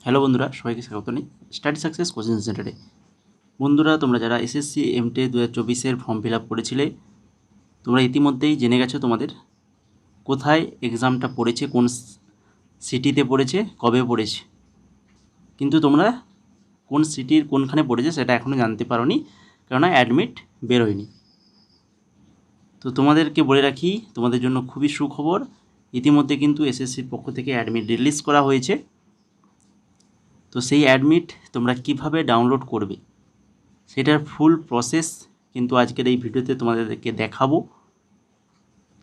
Hello বন্ধুরা, সবাইকে স্বাগত জানাই স্টাডি সাকসেস কোচিং সেন্টারে। বন্ধুরা, তোমরা যারা এসএসসি এমটে 2024-এর ফর্ম ফিল আপ করেছিলে, তোমরা ইতিমধ্যেই জেনে গেছো তোমাদের কোথায় এক্সামটা পড়েছে, কোন সিটিতে পড়েছে, কবে পড়েছে। কিন্তু তোমরা কোন সিটির কোনখানে পড়েছে সেটা এখনও জানতে পারোনি, কেননা অ্যাডমিট বেরোয়নি। তো তোমাদেরকে বলে রাখি, তোমাদের জন্য খুবই সুখবর, ইতিমধ্যে কিন্তু এসএসসির পক্ষ থেকে অ্যাডমিট রিলিজ করা হয়েছে। তো সেই অ্যাডমিট তোমরা কিভাবে ডাউনলোড করবে সেটার ফুল প্রসেস কিন্তু আজকের এই ভিডিওতে তোমাদেরকে দেখাবো।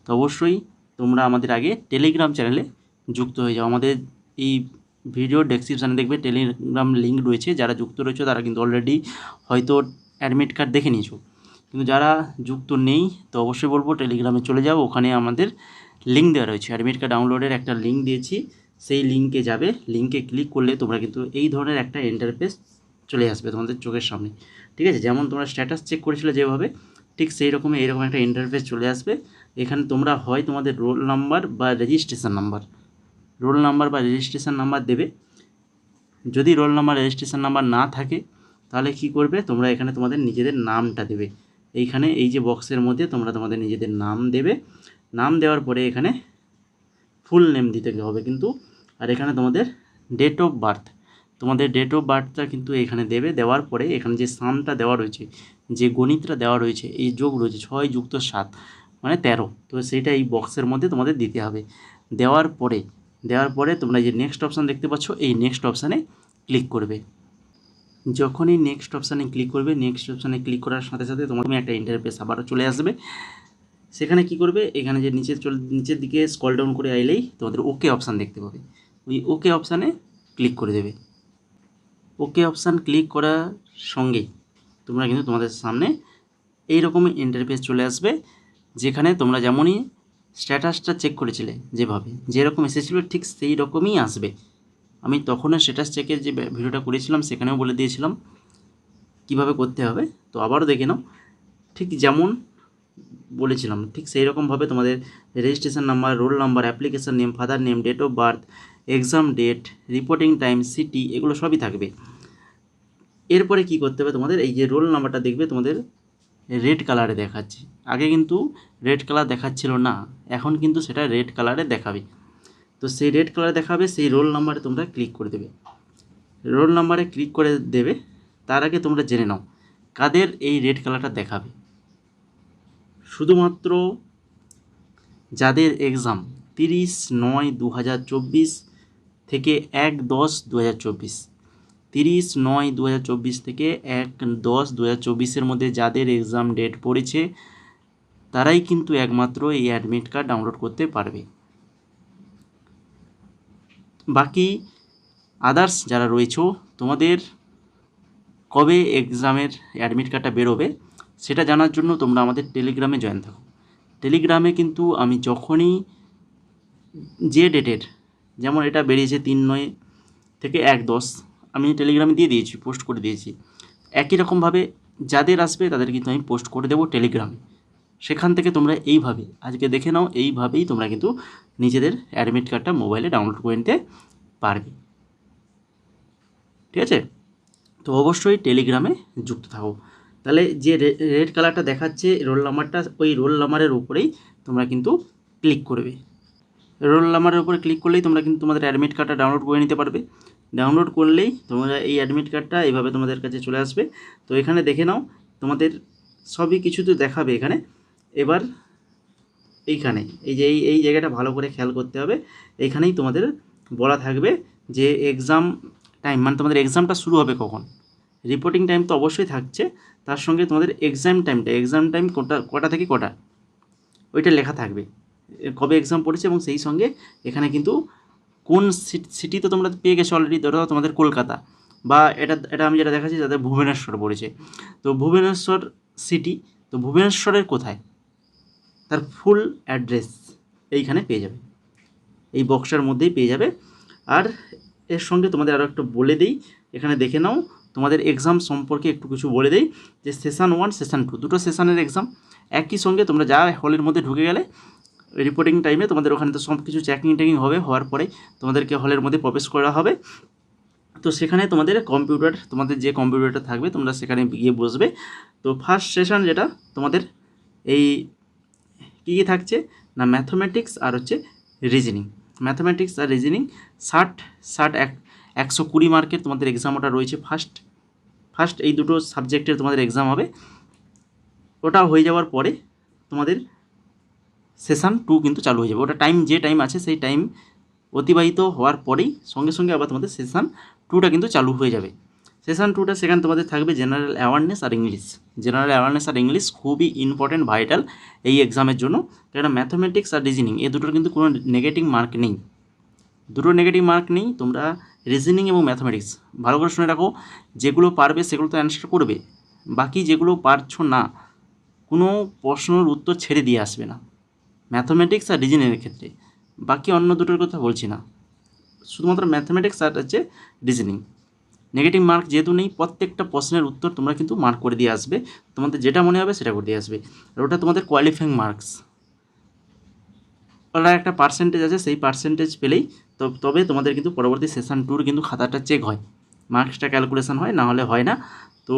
তো অবশ্যই তোমরা আমাদের আগে টেলিগ্রাম চ্যানেলে যুক্ত হয়ে যাও। আমাদের এই ভিডিও ডেসক্রিপশানে দেখবে টেলিগ্রাম লিঙ্ক রয়েছে। যারা যুক্ত রয়েছে তারা কিন্তু অলরেডি হয়তো অ্যাডমিট কার্ড দেখে নিয়েছো, কিন্তু যারা যুক্ত নেই তো অবশ্যই বলবো টেলিগ্রামে চলে যাও। ওখানে আমাদের লিঙ্ক দেওয়া রয়েছে, অ্যাডমিট কার্ড ডাউনলোডের একটা লিঙ্ক দিয়েছি। সেই লিঙ্কে যাবে, লিঙ্কে ক্লিক করলে তোমরা কিন্তু এই ধরনের একটা ইন্টারফেস চলে আসবে তোমাদের চোখের সামনে। ঠিক আছে, যেমন তোমরা স্ট্যাটাস চেক করেছিলে যেভাবে, ঠিক সেই রকমই এইরকম একটা ইন্টারফেস চলে আসবে। এখানে তোমরা হয় তোমাদের রোল নাম্বার বা রেজিস্ট্রেশন নাম্বার দেবে। যদি রোল নাম্বার রেজিস্ট্রেশন নাম্বার না থাকে তাহলে কি করবে, তোমরা এখানে তোমাদের নিজেদের নামটা দেবে। এইখানে এই যে বক্সের মধ্যে তোমরা তোমাদের নিজেদের নাম দেবে। নাম দেওয়ার পরে এখানে ফুল নেম দিতে হবে কিন্তু, আর এখানে তোমাদের ডেট অফ বার্থটা কিন্তু এখানে দেবে। দেওয়ার পরে এখানে যে সামটা দেওয়া রয়েছে, যে গণিতটা দেওয়া রয়েছে, এই যোগ রয়েছে 6 + 7 মানে 13, তো সেইটা এই বক্সের মধ্যে তোমাদের দিতে হবে। দেওয়ার পরে তোমরা যে নেক্সট অপশান দেখতে পাচ্ছ, এই নেক্সট অপশানে ক্লিক করবে। যখনই নেক্সট অপশানে ক্লিক করবে, নেক্সট অপশানে ক্লিক করার সাথে সাথে তোমার একটা ইন্টারফেস আবারও চলে আসবে। সেখানে কি করবে, এখানে যে নিচের দিকে স্ক্রল ডাউন করে আইলেই তোমাদের ওকে অপশান দেখতে পাবে, ওই ওকে অপশানে ক্লিক করে দেবে। ওকে অপশান ক্লিক করার সঙ্গেই তোমরা কিন্তু তোমাদের সামনে এইরকমই ইন্টারফেস চলে আসবে, যেখানে তোমরা যেমনই স্ট্যাটাসটা চেক করেছিলে যেরকম এসেছিলো ঠিক সেই রকমই আসবে। আমি তখনও স্ট্যাটাস চেকের যে ভিডিওটা করেছিলাম সেখানেও বলে দিয়েছিলাম কিভাবে করতে হবে, তো আবারও দেখে নাও। ঠিক যেমন বলেছিলাম ঠিক সেই রকমভাবে তোমাদের registration number, roll number, application name, father name, date of birth, exam date, reporting time, city, এগুলো সবই থাকবে। এরপরে কি করতে হবে, তোমাদের এই যে রোল নাম্বারটা দেখবে তোমাদের রেড কালারে দেখাচ্ছে। আগে কিন্তু রেড কালার দেখাচ্ছিল না, এখন কিন্তু সেটা রেড কালারে দেখাবে। তো সেই রেড কালারে দেখাবে, সেই রোল নাম্বারে তোমরা ক্লিক করে দেবে। রোল নাম্বারে ক্লিক করে দেবে, তার আগে তোমরা জেনে নাও কাদের এই রেড কালারটা দেখাবে। শুধুমাত্র যাদের এক্সাম 30/9/2024 থেকে 1/10/2024, 30/9/2024 থেকে 1/10/2024 মধ্যে যাদের এক্সাম ডেট পড়েছে তারাই কিন্তু একমাত্র এই অ্যাডমিট কার্ড ডাউনলোড করতে পারবে। বাকি আদার্স যারা রয়েছে, তোমাদের কবে এক্সামের অ্যাডমিট কার্ডটা বেরোবে সেটা জানার জন্য তোমরা আমাদের টেলিগ্রামে জয়েন থাকো। টেলিগ্রামে কিন্তু আমি যখনই যে ডেটের, যেমন এটা বেরিয়েছে 3/9 থেকে 1/10, আমি টেলিগ্রামে দিয়ে দিয়েছি, পোস্ট করে দিয়েছি। একই রকমভাবে যাদের আসবে তাদের কিন্তু আমি পোস্ট করে দেবো টেলিগ্রামে। সেখান থেকে তোমরা এইভাবে আজকে দেখে নাও, এইভাবেই তোমরা কিন্তু নিজেদের অ্যাডমিট কার্ডটা মোবাইলে ডাউনলোড করে নিতে পারবে। ঠিক আছে, তো অবশ্যই টেলিগ্রামে যুক্ত থাকো। তাহলে যে রেড কালারটা দেখাচ্ছে রোল নাম্বারটা, ওই রোল নাম্বারের উপরেই তোমরা কিন্তু ক্লিক করবে। রোল নাম্বারের উপরে ক্লিক করলেই তোমরা কিন্তু তোমাদের অ্যাডমিট কার্ডটা ডাউনলোড করে নিতে পারবে। ডাউনলোড করলেই তোমরা এই অ্যাডমিট কার্ডটা এইভাবে তোমাদের কাছে চলে আসবে। তো এখানে দেখে নাও, তোমাদের সবই কিছু তো দেখাবে এখানে। এবার এইখানে এই যে এই জায়গাটা ভালো করে খেয়াল করতে হবে। এইখানেই তোমাদের বলা থাকবে যে এক্সাম টাইম, মানে তোমাদের এক্সামটা শুরু হবে কখন। রিপোর্টিং টাইম তো অবশ্যই থাকছে, তার সঙ্গে তোমাদের এক্সাম টাইম কটা থেকে কটা ওইটা লেখা থাকবে, কবে এক্সাম পড়েছে, এবং সেই সঙ্গে এখানে কিন্তু কোন সিটি তো তোমরা পেয়ে গেছো অলরেডি। ধরো তোমাদের কলকাতা, বা এটা আমি যেটা দেখাচ্ছি যাদের ভুবনেশ্বর পড়েছে, তো ভুবনেশ্বর সিটি, তো ভুবনেশ্বরের কোথায় তার ফুল অ্যাড্রেস এইখানে পেয়ে যাবে, এই বক্সের মধ্যেই পেয়ে যাবে। আর এর সঙ্গে তোমাদের আরও একটু বলে দিই, এখানে দেখে নাও তোমাদের এক্সাম সম্পর্কে একটু কিছু বলে দিই, যে সেশন 1 সেশন 2 দুটো সেশনের এক্সাম। একই সঙ্গে তোমরা যা হলের মধ্যে ঢুকে গেলে রিপোর্টিং টাইমে তোমাদের ওখানে তো সব কিছু চেকিং টেকিং হবে, হওয়ার পরে তোমাদেরকে হলের মধ্যে প্রবেশ করা হবে। তো সেখানে তোমাদের কম্পিউটার, তোমাদের যে কম্পিউটারটা থাকবে তোমরা সেখানে গিয়ে বসবে। তো ফার্স্ট সেশন যেটা তোমাদের এই কী কী থাকছে না, ম্যাথমেটিক্স আর হচ্ছে রিজনিং। ম্যাথমেটিক্স আর রিজনিং 120 মার্কের তোমাদের এক্সাম ওটা রয়েছে। ফার্স্ট এই দুটো সাবজেক্টের তোমাদের এক্সাম হবে। ওটা হয়ে যাওয়ার পরে তোমাদের সেশন 2 কিন্তু চালু হয়ে যাবে। ওটা যে টাইম আছে সেই টাইম অতিবাহিত হওয়ার পরেই সঙ্গে সঙ্গে আবার তোমাদের সেশন 2টা কিন্তু চালু হয়ে যাবে। সেশন 2টা সেখানে তোমাদের থাকবে জেনারেল অ্যাওয়ারনেস আর ইংলিশ। জেনারেল অ্যাওয়ারনেস আর ইংলিশ খুবই ইম্পর্টেন্ট, ভাইটাল এই এক্সামের জন্য। কেননা ম্যাথমেটিক্স আর রিজনিং এই দুটোর কিন্তু কোনো নেগেটিভ মার্ক নেই, তোমরা রিজনিং এবং ম্যাথমেটিক্স ভালো করে শুনে রাখো। যেগুলো পারবে সেগুলো তো অ্যান্সার করবে, বাকি যেগুলো পারছো না কোনো প্রশ্নের উত্তর ছেড়ে দিয়ে আসবে না ম্যাথমেটিক্স আর রিজনিংয়ের ক্ষেত্রে। বাকি অন্য দুটোর কথা বলছি না, শুধুমাত্র ম্যাথমেটিক্স আর হচ্ছে রিজনিং। নেগেটিভ মার্ক যেহেতু নেই, প্রত্যেকটা প্রশ্নের উত্তর তোমরা কিন্তু মার্ক করে দিয়ে আসবে, তোমাদের যেটা মনে হবে সেটা করে দিয়ে আসবে। আর ওটা তোমাদের কোয়ালিফাইং মার্কস, ওটা একটা পার্সেন্টেজ আছে, সেই পার্সেন্টেজ পেলেই তবে তোমাদের কিন্তু পরবর্তী সেশন 2 কিন্তু খাতাটা চেক হয়, মার্কসটা ক্যালকুলেশন হয়, না হলে হয় না। তো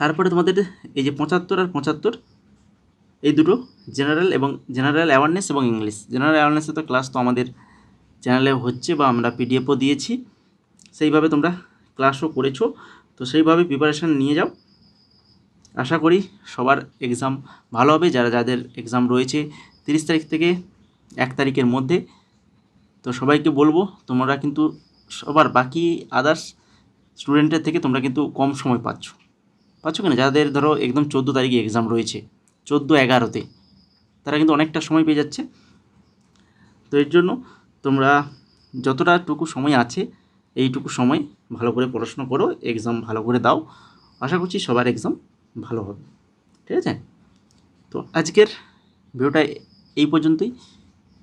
তারপরে তোমাদের এই যে 75 আর 75 এই দুটো জেনারেল অ্যাওয়ারনেস এবং ইংলিশ। জেনারেল অ্যাওয়ারনেসে তো ক্লাস তো আমাদের চ্যানেলে হচ্ছে বা আমরা পিডিএফও দিয়েছি, সেইভাবে তোমরা ক্লাসও করেছো। তো সেইভাবে প্রিপারেশান নিয়ে যাও। আশা করি সবার এক্সাম ভালো হবে, যাদের এক্সাম রয়েছে 30 তারিখ থেকে 1 তারিখের মধ্যে। তো সবাইকে বলবো তোমরা কিন্তু সবার বাকি আদার্স স্টুডেন্টের থেকে তোমরা কিন্তু কম সময় পাচ্ছ কিনা। যাদের ধরো একদম 14 তারিখে এক্সাম রয়েছে, 14-11-তে, তারা কিন্তু অনেকটা সময় পেয়ে যাচ্ছে। তো এর জন্য তোমরা যতটাটুকু সময় আছে এইটুকু সময় ভালো করে পড়াশোনা করো, এক্সাম ভালো করে দাও। আশা করছি সবার এক্সাম ভালো হবে, ঠিক আছে। তো আজকের ভিডিওটা এই পর্যন্তই।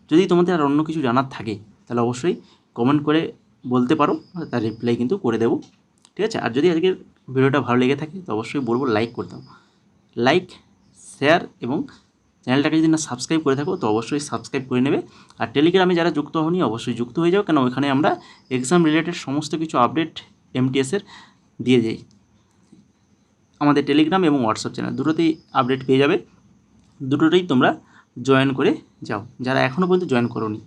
যদি তোমাদের আর অন্য কিছু জানার থাকে তাহলে অবশ্যই কমেন্ট করে বলতে পারো, তার রিপ্লাই কিন্তু করে দেবো, ঠিক আছে। আর যদি আজকের ভিডিওটা ভালো লেগে থাকে তো অবশ্যই বলবো লাইক করে দাও, লাইক, শেয়ার এবং চ্যানেলটাকে যদি না সাবস্ক্রাইব করে থাকো তো অবশ্যই সাবস্ক্রাইব করে নেবে। আর টেলিগ্রামে যারা যুক্ত হওনি অবশ্যই যুক্ত হয়ে যাও, কেন ওইখানে আমরা এক্সাম রিলেটেড সমস্ত কিছু আপডেট এমটিএসের দিয়ে যাই। আমাদের টেলিগ্রাম এবং হোয়াটসঅ্যাপ চ্যানেল দুটোতেই আপডেট পেয়ে যাবে, দুটোতেই তোমরা জয়েন করে যাও যারা এখনও পর্যন্ত জয়েন করোনি।